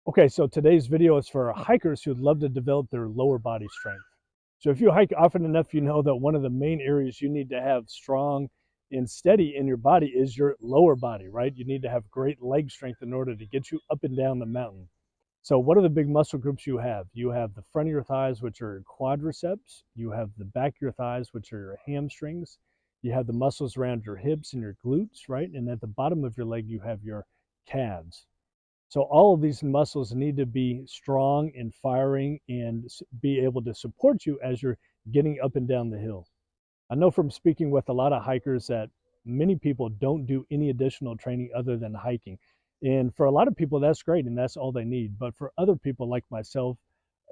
Okay, so today's video is for hikers who'd love to develop their lower body strength. So if you hike often enough, you know that one of the main areas you need to have strong and steady in your body is your lower body, right? You need to have great leg strength in order to get you up and down the mountain. So what are the big muscle groups you have? You have the front of your thighs, which are your quadriceps. You have the back of your thighs, which are your hamstrings. You have the muscles around your hips and your glutes, right? And at the bottom of your leg, you have your calves. So all of these muscles need to be strong and firing and be able to support you as you're getting up and down the hill. I know from speaking with a lot of hikers that many people don't do any additional training other than hiking. And for a lot of people, that's great and that's all they need. But for other people like myself,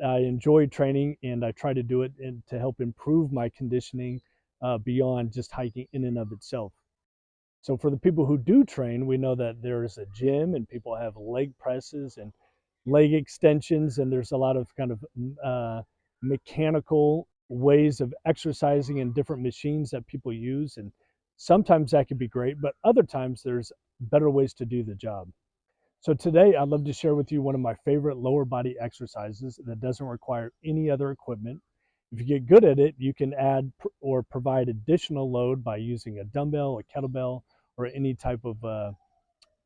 I enjoy training and I try to do it to help improve my conditioning beyond just hiking in and of itself. So for the people who do train, we know that there's a gym and people have leg presses and leg extensions, and there's a lot of kind of mechanical ways of exercising and different machines that people use. And sometimes that can be great, but other times there's better ways to do the job. So today I'd love to share with you one of my favorite lower body exercises that doesn't require any other equipment. If you get good at it, you can add or provide additional load by using a dumbbell, a kettlebell, or any type of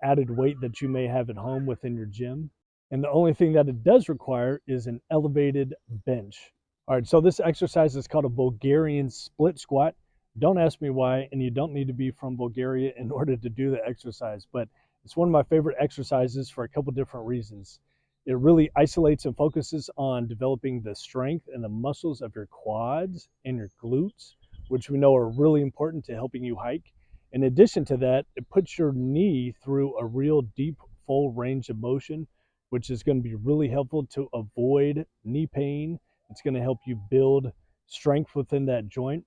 added weight that you may have at home within your gym. And the only thing that it does require is an elevated bench. All right, so this exercise is called a Bulgarian split squat. Don't ask me why, and you don't need to be from Bulgaria in order to do the exercise, but it's one of my favorite exercises for a couple different reasons. It really isolates and focuses on developing the strength and the muscles of your quads and your glutes, which we know are really important to helping you hike. In addition to that, it puts your knee through a real deep, full range of motion, which is going to be really helpful to avoid knee pain. It's going to help you build strength within that joint.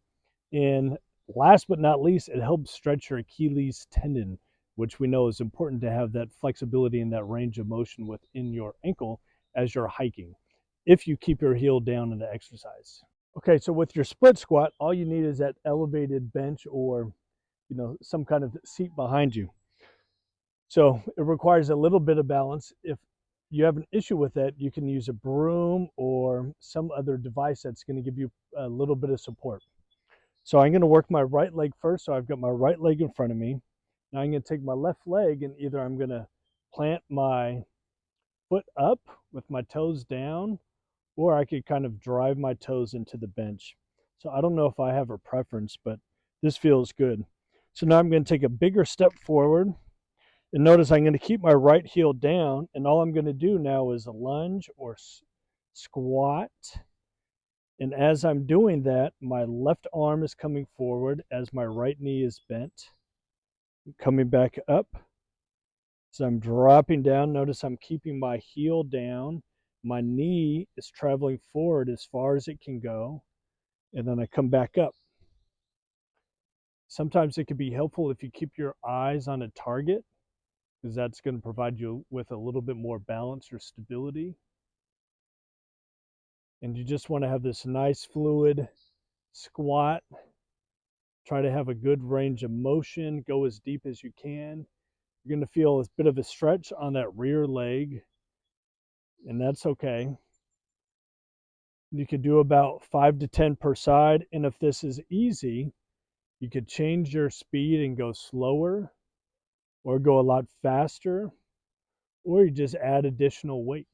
And last but not least, it helps stretch your Achilles tendon, which we know is important to have that flexibility and that range of motion within your ankle as you're hiking, if you keep your heel down in the exercise. Okay, so with your split squat, all you need is that elevated bench or some kind of seat behind you. So it requires a little bit of balance. If you have an issue with that, you can use a broom or some other device that's going to give you a little bit of support. So I'm going to work my right leg first. So I've got my right leg in front of me. Now I'm going to take my left leg and either I'm going to plant my foot up with my toes down, or I could kind of drive my toes into the bench. So I don't know if I have a preference, but this feels good. So now I'm going to take a bigger step forward. And notice I'm going to keep my right heel down. And all I'm going to do now is a lunge or squat. And as I'm doing that, my left arm is coming forward as my right knee is bent. Coming back up. So I'm dropping down. Notice I'm keeping my heel down. My knee is traveling forward as far as it can go. And then I come back up. Sometimes it can be helpful if you keep your eyes on a target, because that's going to provide you with a little bit more balance or stability. And you just want to have this nice fluid squat. Try to have a good range of motion. Go as deep as you can. You're going to feel a bit of a stretch on that rear leg, and that's okay. You could do about 5 to 10 per side. And if this is easy, you could change your speed and go slower or go a lot faster, or you just add additional weight.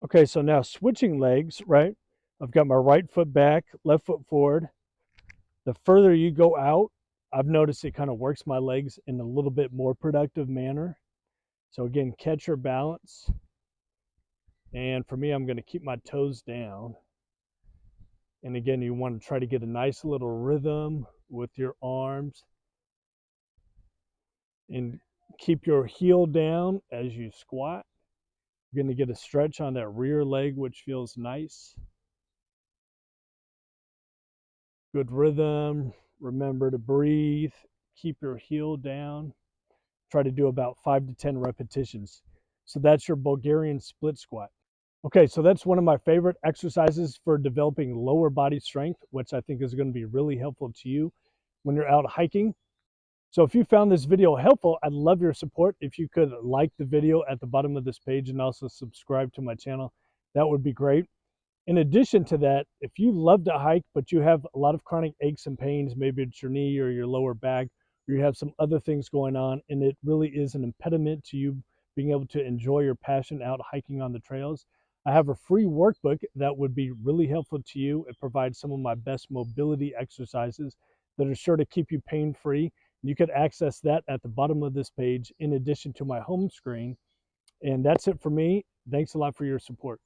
Okay, so now switching legs, right? I've got my right foot back, left foot forward. The further you go out, I've noticed it kind of works my legs in a little bit more productive manner. So again, catch your balance. And for me, I'm going to keep my toes down. And again, you want to try to get a nice little rhythm with your arms. And keep your heel down as you squat. You're going to get a stretch on that rear leg, which feels nice. Good rhythm. Remember to breathe. Keep your heel down. Try to do about 5 to 10 repetitions. So that's your Bulgarian split squat. Okay, so that's one of my favorite exercises for developing lower body strength, which I think is going to be really helpful to you when you're out hiking. So if you found this video helpful, I'd love your support. If you could like the video at the bottom of this page and also subscribe to my channel, that would be great. In addition to that, if you love to hike, but you have a lot of chronic aches and pains, maybe it's your knee or your lower back, or you have some other things going on, and it really is an impediment to you being able to enjoy your passion out hiking on the trails, I have a free workbook that would be really helpful to you. It provides some of my best mobility exercises that are sure to keep you pain-free. You could access that at the bottom of this page in addition to my home screen. And that's it for me. Thanks a lot for your support.